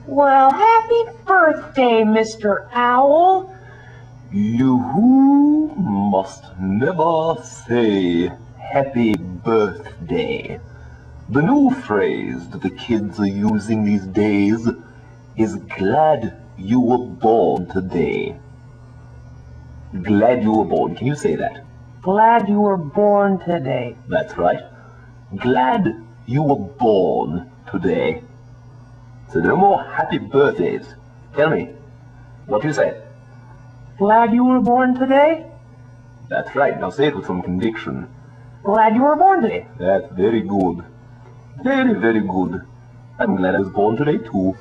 Well, happy birthday, Mr. Owl. You must never say happy birthday. The new phrase that the kids are using these days is glad you were born today. Glad you were born. Can you say that? Glad you were born today. That's right. Glad you were born today. So no more happy birthdays. Tell me, what do you say? Glad you were born today? That's right. Now say it with some conviction. Glad you were born today. That's very good. Very, very good. I'm glad I was born today, too.